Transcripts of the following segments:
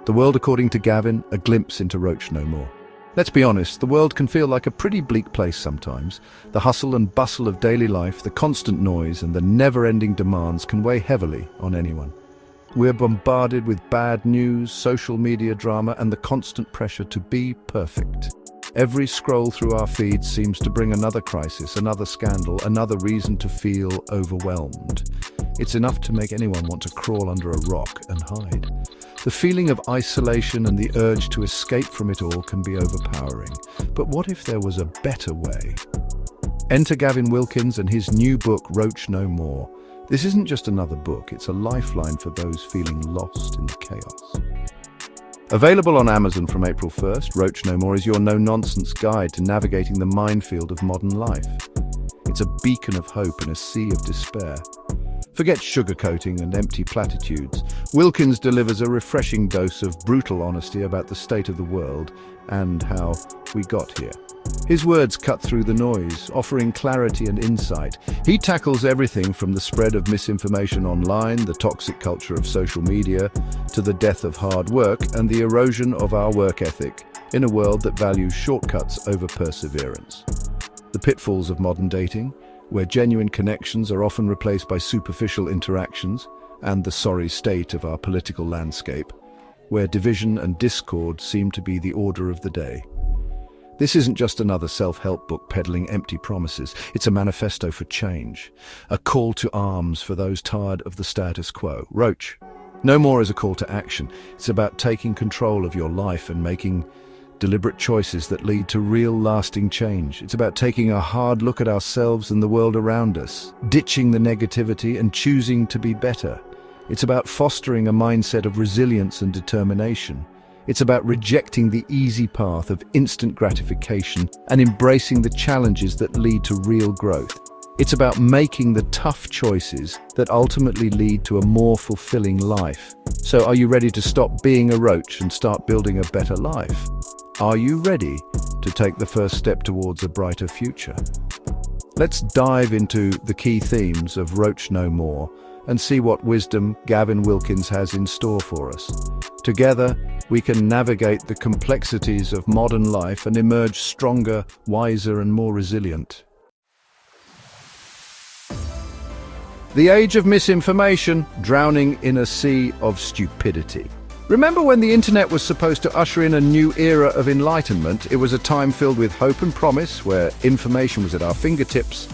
The World According to Gavin, a glimpse into Roach No More. Let's be honest, the world can feel like a pretty bleak place sometimes. The hustle and bustle of daily life, the constant noise, and the never-ending demands can weigh heavily on anyone. We're bombarded with bad news, social media drama, and the constant pressure to be perfect. Every scroll through our feeds seems to bring another crisis, another scandal, another reason to feel overwhelmed. It's enough to make anyone want to crawl under a rock and hide. The feeling of isolation and the urge to escape from it all can be overpowering. But what if there was a better way? Enter Gavin Wilkins and his new book, Roach No More. This isn't just another book, it's a lifeline for those feeling lost in the chaos. Available on Amazon from April 1st, Roach No More is your no-nonsense guide to navigating the minefield of modern life. It's a beacon of hope in a sea of despair. Forget sugarcoating and empty platitudes. Wilkins delivers a refreshing dose of brutal honesty about the state of the world and how we got here. His words cut through the noise, offering clarity and insight. He tackles everything from the spread of misinformation online, the toxic culture of social media, to the death of hard work and the erosion of our work ethic in a world that values shortcuts over perseverance. The pitfalls of modern dating, where genuine connections are often replaced by superficial interactions, and the sorry state of our political landscape, where division and discord seem to be the order of the day. This isn't just another self-help book peddling empty promises. It's a manifesto for change, a call to arms for those tired of the status quo. Roach No More is a call to action. It's about taking control of your life and making deliberate choices that lead to real lasting change. It's about taking a hard look at ourselves and the world around us, ditching the negativity and choosing to be better. It's about fostering a mindset of resilience and determination. It's about rejecting the easy path of instant gratification and embracing the challenges that lead to real growth. It's about making the tough choices that ultimately lead to a more fulfilling life. So are you ready to stop being a roach and start building a better life? Are you ready to take the first step towards a brighter future? Let's dive into the key themes of Roach No More and see what wisdom Gavin Wilkins has in store for us. Together, we can navigate the complexities of modern life and emerge stronger, wiser, and more resilient. The age of misinformation, drowning in a sea of stupidity. Remember when the internet was supposed to usher in a new era of enlightenment? It was a time filled with hope and promise, where information was at our fingertips,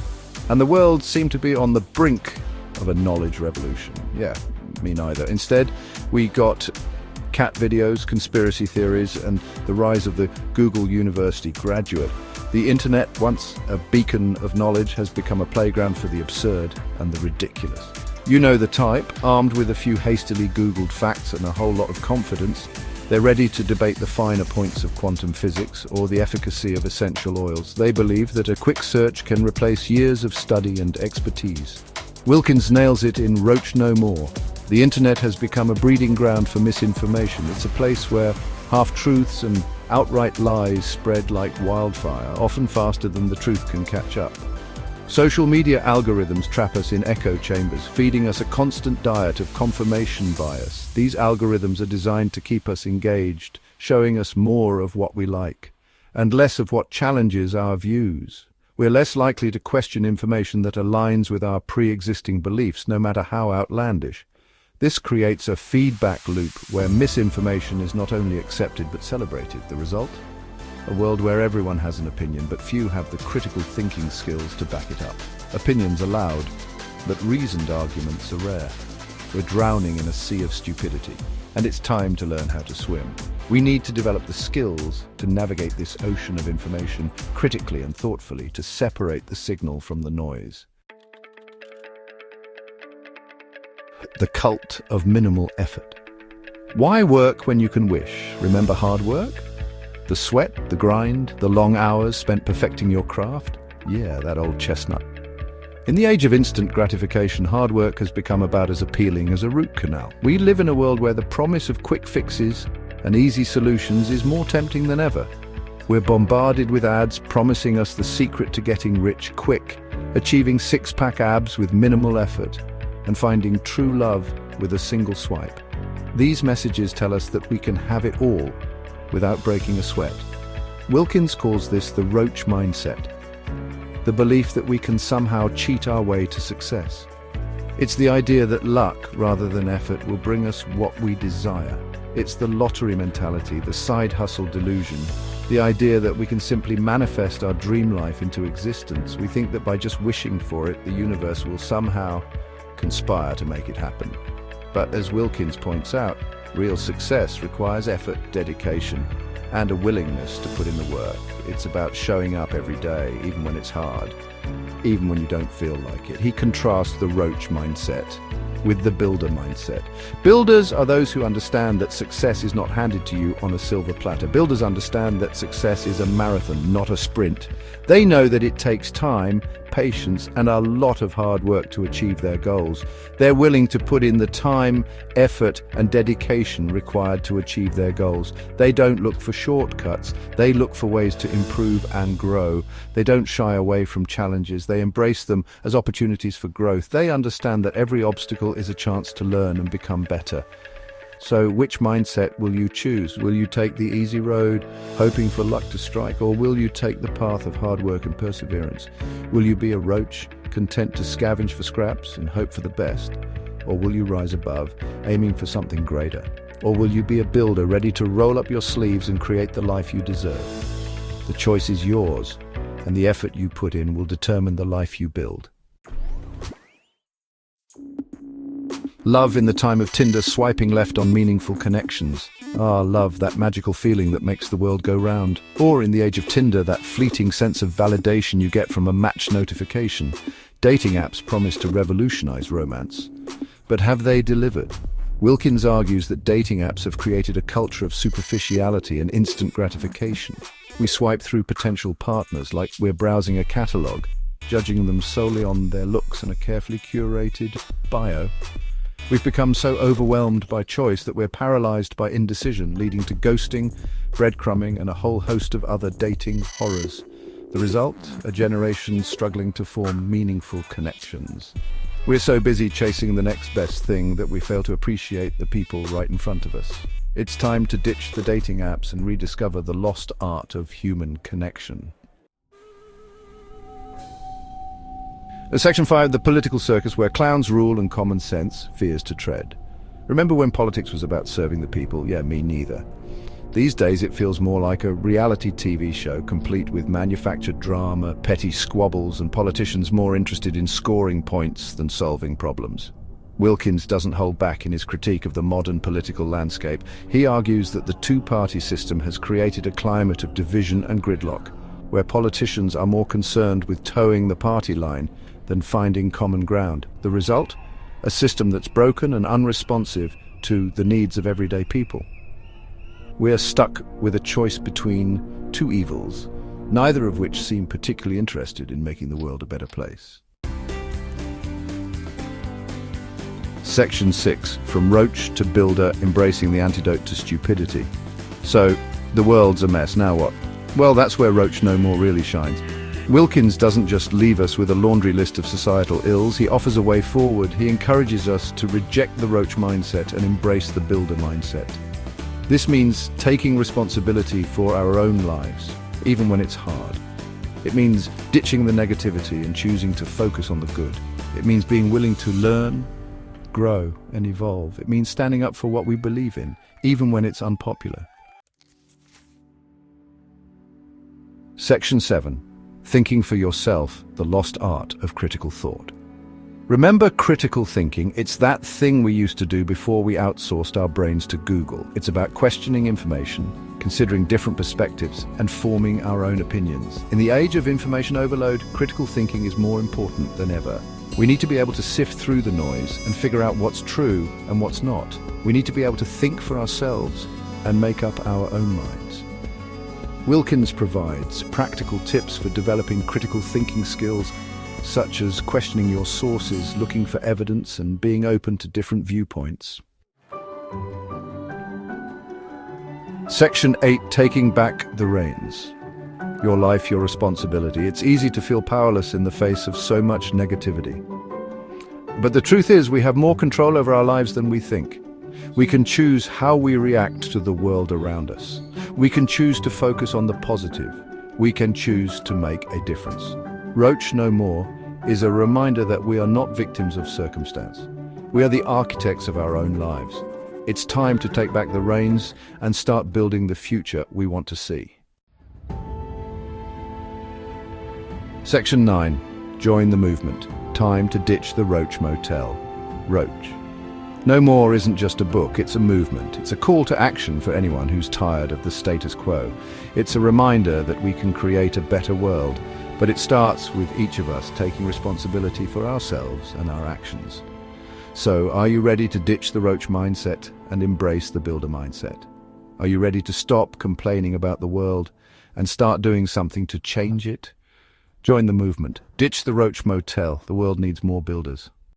and the world seemed to be on the brink of a knowledge revolution. Yeah, me neither. Instead, we got cat videos, conspiracy theories, and the rise of the Google University graduate. The internet, once a beacon of knowledge, has become a playground for the absurd and the ridiculous. You know the type, armed with a few hastily Googled facts and a whole lot of confidence. They're ready to debate the finer points of quantum physics or the efficacy of essential oils. They believe that a quick search can replace years of study and expertise. Wilkins nails it in Roach No More. The internet has become a breeding ground for misinformation. It's a place where half-truths and outright lies spread like wildfire, often faster than the truth can catch up. Social media algorithms trap us in echo chambers, feeding us a constant diet of confirmation bias. These algorithms are designed to keep us engaged, showing us more of what we like, and less of what challenges our views. We're less likely to question information that aligns with our pre-existing beliefs, no matter how outlandish. This creates a feedback loop where misinformation is not only accepted but celebrated. The result? A world where everyone has an opinion, but few have the critical thinking skills to back it up. Opinions are loud, but reasoned arguments are rare. We're drowning in a sea of stupidity, and it's time to learn how to swim. We need to develop the skills to navigate this ocean of information critically and thoughtfully, to separate the signal from the noise. The cult of minimal effort. Why work when you can wish? Remember hard work? The sweat, the grind, the long hours spent perfecting your craft? Yeah, that old chestnut. In the age of instant gratification, hard work has become about as appealing as a root canal. We live in a world where the promise of quick fixes and easy solutions is more tempting than ever. We're bombarded with ads promising us the secret to getting rich quick, achieving six-pack abs with minimal effort, and finding true love with a single swipe. These messages tell us that we can have it all without breaking a sweat. Wilkins calls this the Roach mindset, the belief that we can somehow cheat our way to success. It's the idea that luck, rather than effort, will bring us what we desire. It's the lottery mentality, the side hustle delusion, the idea that we can simply manifest our dream life into existence. We think that by just wishing for it, the universe will somehow conspire to make it happen. But as Wilkins points out, real success requires effort, dedication, and a willingness to put in the work. It's about showing up every day, even when it's hard, even when you don't feel like it. He contrasts the Roach mindset with the builder mindset. Builders are those who understand that success is not handed to you on a silver platter. Builders understand that success is a marathon, not a sprint. They know that it takes time, patience, and a lot of hard work to achieve their goals. They're willing to put in the time, effort, and dedication required to achieve their goals. They don't look for shortcuts. They look for ways to improve and grow. They don't shy away from challenges. They embrace them as opportunities for growth. They understand that every obstacle is a chance to learn and become better. So which mindset will you choose? Will you take the easy road, hoping for luck to strike, or will you take the path of hard work and perseverance? Will you be a roach, content to scavenge for scraps and hope for the best? Or will you rise above, aiming for something greater? Or will you be a builder, ready to roll up your sleeves and create the life you deserve? The choice is yours, and the effort you put in will determine the life you build. Love in the time of Tinder, swiping left on meaningful connections. Ah, love, that magical feeling that makes the world go round. Or in the age of Tinder, that fleeting sense of validation you get from a match notification. Dating apps promise to revolutionize romance. But have they delivered? Wilkins argues that dating apps have created a culture of superficiality and instant gratification. We swipe through potential partners like we're browsing a catalogue, judging them solely on their looks and a carefully curated bio. We've become so overwhelmed by choice that we're paralyzed by indecision, leading to ghosting, breadcrumbing, and a whole host of other dating horrors. The result? A generation struggling to form meaningful connections. We're so busy chasing the next best thing that we fail to appreciate the people right in front of us. It's time to ditch the dating apps and rediscover the lost art of human connection. Section 5, the political circus where clowns rule and common sense fears to tread. Remember when politics was about serving the people? Yeah, me neither. These days it feels more like a reality TV show, complete with manufactured drama, petty squabbles, and politicians more interested in scoring points than solving problems. Wilkins doesn't hold back in his critique of the modern political landscape. He argues that the two-party system has created a climate of division and gridlock, where politicians are more concerned with towing the party line than finding common ground. The result? A system that's broken and unresponsive to the needs of everyday people. We are stuck with a choice between two evils, neither of which seem particularly interested in making the world a better place. Section 6, from roach to builder, embracing the antidote to stupidity. So, the world's a mess, now what? Well, that's where Roach No More really shines. Wilkins doesn't just leave us with a laundry list of societal ills, he offers a way forward. He encourages us to reject the roach mindset and embrace the builder mindset. This means taking responsibility for our own lives, even when it's hard. It means ditching the negativity and choosing to focus on the good. It means being willing to learn, grow, and evolve. It means standing up for what we believe in, even when it's unpopular. Section 7. Thinking for yourself, the lost art of critical thought. Remember critical thinking? It's that thing we used to do before we outsourced our brains to Google. It's about questioning information, considering different perspectives, and forming our own opinions. In the age of information overload, critical thinking is more important than ever. We need to be able to sift through the noise and figure out what's true and what's not. We need to be able to think for ourselves and make up our own minds. Wilkins provides practical tips for developing critical thinking skills, such as questioning your sources, looking for evidence, and being open to different viewpoints. Section 8, taking back the reins. Your life, your responsibility. It's easy to feel powerless in the face of so much negativity. But the truth is, we have more control over our lives than we think. We can choose how we react to the world around us. We can choose to focus on the positive. We can choose to make a difference. Roach No More is a reminder that we are not victims of circumstance. We are the architects of our own lives. It's time to take back the reins and start building the future we want to see. Section 9. Join the movement. Time to ditch the Roach Motel. Roach. No More isn't just a book, it's a movement. It's a call to action for anyone who's tired of the status quo. It's a reminder that we can create a better world, but it starts with each of us taking responsibility for ourselves and our actions. So, are you ready to ditch the Roach mindset and embrace the builder mindset? Are you ready to stop complaining about the world and start doing something to change it? Join the movement. Ditch the Roach Motel. The world needs more builders.